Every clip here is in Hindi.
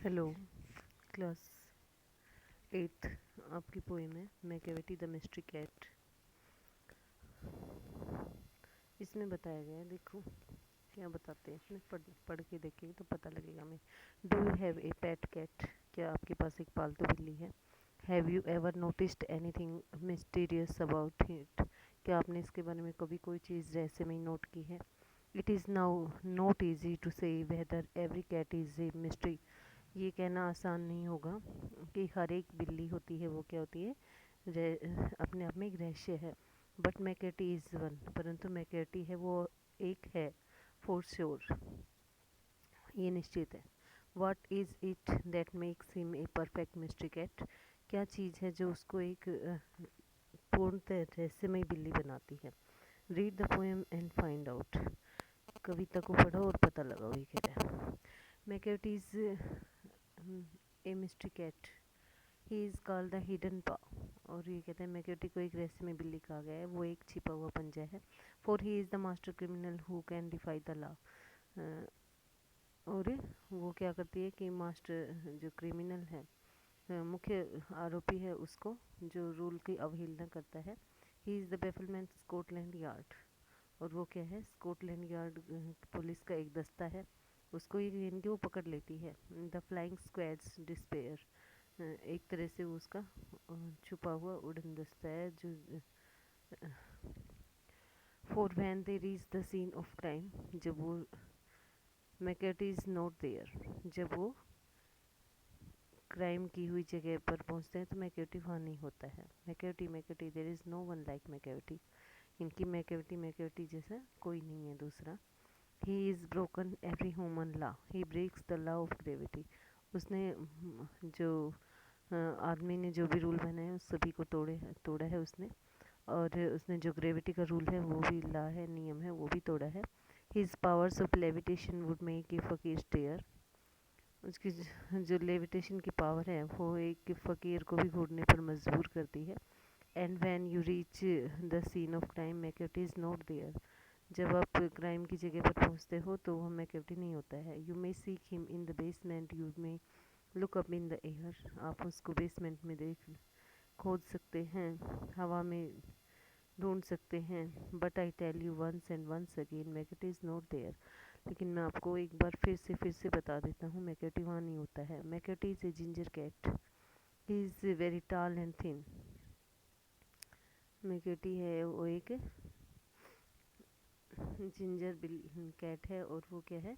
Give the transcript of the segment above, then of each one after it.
Hello class eighth. आपकी पोएम है मैकेविटी द मिस्ट्री कैट। इसमें बताया गया है, देखो क्या बताते हैं इसमें, पढ़ के देखेंगे तो पता लगेगा हमें। Do you have a pet cat? क्या आपके पास एक पालतू बिल्ली है? Have you ever noticed anything mysterious about it? क्या आपने इसके बारे में कभी कोई चीज़ रहस्यमय नोट की है? It is now not easy to say whether every cat is a mystery. ये कहना आसान नहीं होगा कि हर एक बिल्ली होती है वो क्या होती है, अपने आप में एक रहस्य है। बट मैकेटी इज़ वन, परंतु मैकेटी है वो एक है, फॉर श्योर, ये निश्चित है। What is it that makes him a perfect mystery cat? क्या चीज़ है जो उसको एक पूर्णतः रहस्यमय बिल्ली बनाती है? Read the poem and find out. कविता को पढ़ो और पता लगाओ ये क्या है। Macavity is a mystery cat, he is called the hidden paw. और ये कहते हैं मैक्योटी को एक रहस्यमय बिल्ली कहा गया है, वो एक छिपा हुआ पंजा है। For he is the master criminal who can defy the law. और वो क्या करती है कि मास्टर जो क्रिमिनल है, मुख्य आरोपी है, उसको जो रूल की अवहेलना करता है। He is the bafflement Scotland Yard. और वो क्या है, स्कॉटलैंड यार्ड पुलिस का एक दस्ता है, उसको ये इनकी वो पकड़ लेती है। द फ्लाइंग स्क्वाड्स डिस्पेयर, एक तरह से वो उसका छुपा हुआ उड़न दस्ता है जो for when they reach the scene of crime, जब वो मैकेटी इज़ नॉट देयर, जब वो क्राइम की हुई जगह पर पहुंचते हैं तो मैकेटी वहाँ नहीं होता है। Macavity Macavity there is no one like Macavity. इनकी मैकेटी जैसा कोई नहीं है दूसरा। He is broken every human law, he breaks the law of gravity. उसने जो आदमी ने जो भी रूल बनाए उस सभी को तोड़ा है उसने। और उसने जो ग्रेविटी का रूल है वो भी लॉ है, नियम है, वो भी तोड़ा है। His powers of levitation would make a फकीर स्टेयर। उसकी जो लेविटेशन की पावर है वो एक फ़कीर को भी घूरने पर मजबूर करती है। And when you reach the scene of crime Macavity is not there. जब आप क्राइम की जगह पर पहुंचते हो तो वह मैकेटी नहीं होता है। You may seek him in the basement, you may look up in the air. आप उसको बेसमेंट में खोज सकते हैं, हवा में ढूंढ सकते हैं। But I tell you once and once again Macavity is not there. लेकिन मैं आपको एक बार फिर से बता देता हूँ, मैकेटी वहाँ नहीं होता है। Macavity is a ginger cat, he is very tall and thin. Macavity है वो एक जिंजर कैट है और वो क्या है,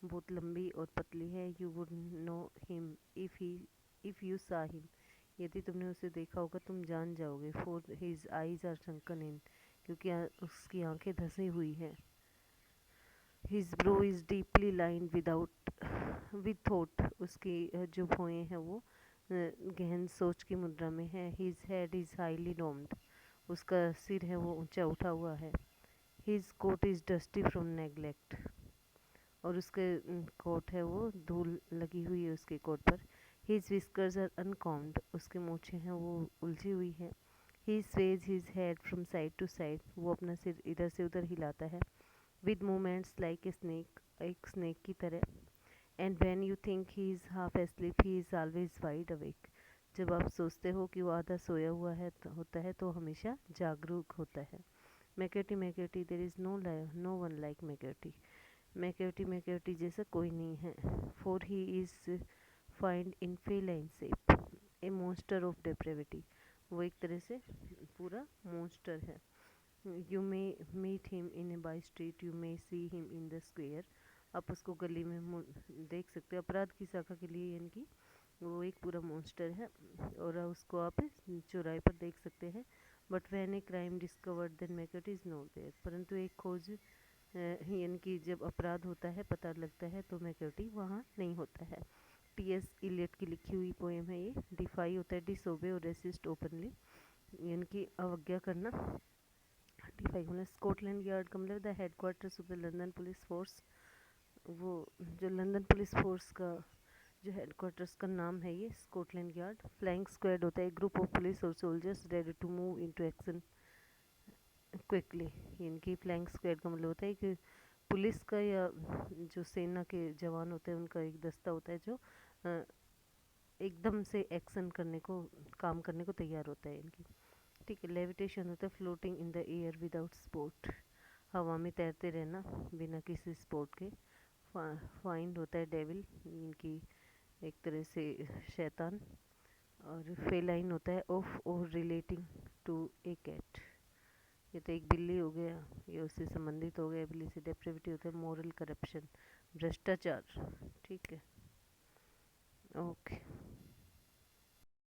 बहुत लंबी और पतली है। You would know him if you सा हिम। यदि तुमने उसे देखा होगा तुम जान जाओगे। फॉर हिज आईज आर शंकन इन, क्योंकि उसकी आंखें धंसी हुई हैं। His bro is deeply lined with thought. उसकी जो भौएं हैं वो गहन सोच की मुद्रा में है। His head is highly domed. उसका सिर है वो ऊंचा उठा हुआ है। His coat is dusty from neglect. और उसके कोट है वो धूल लगी हुई है उसके कोट पर। His whiskers are uncombed. उसके मूछें हैं वो उलझी हुई है। He sways his head from side to side. वो अपना सिर इधर से उधर हिलाता है। With movements like a snake, एक स्नेक की तरह। And when you think he is half asleep he is always wide awake. जब आप सोचते हो कि वो आधा सोया हुआ है होता है तो हमेशा जागरूक होता है। Macavity there is no one like Macavity. Macavity जैसा कोई नहीं है। For he is find in feline shape, a monster of depravity. वो एक तरह से पूरा मॉन्स्टर है। You may meet him in a by street, you may see him in the square. आप उसको गली में देख सकते हो। अपराध की शाखा के लिए इनकी वो एक पूरा मॉन्स्टर है और उसको आप चौराहे पर देख सकते हैं। But when a crime discovered then Macavity is not there. परंतु एक खोज यानी कि जब अपराध होता है, पता लगता है, तो मैकेटी वहाँ नहीं होता है। टी.एस. इलियट की लिखी हुई पोएम है ये। डिफाई होता है डिसोबे और रेसिस्ट ओपनली, यानी कि अवज्ञा करना। डिफाई मतलब स्कॉटलैंड यार्ड का मतलब the headquarters of the London police force. वो जो लंदन पुलिस फोर्स का जो हेडक्वार्टर्स का नाम है ये स्कॉटलैंड यार्ड। फ्लाइंग स्क्वाड होता है ग्रुप ऑफ पुलिस और soldiers ready to move into action quickly. इनकी फ्लाइंग स्क्वाड का मतलब होता है कि पुलिस का या जो सेना के जवान होते हैं उनका एक दस्ता होता है जो एकदम से एक्शन करने को, काम करने को तैयार होता है इनकी। ठीक है। लेविटेशन होता है floating in the air without sport, हवा में तैरते रहना बिना किसी स्पोर्ट के। फाइंड होता है डेविल, इनकी एक तरह से शैतान। और फेलाइन होता है ऑफ और रिलेटिंग टू ए कैट, ये तो एक बिल्ली हो गया, ये उससे संबंधित हो गया। बिल्ली से डेप्रेविटी होता है मोरल करप्शन, भ्रष्टाचार। ठीक है। ओके।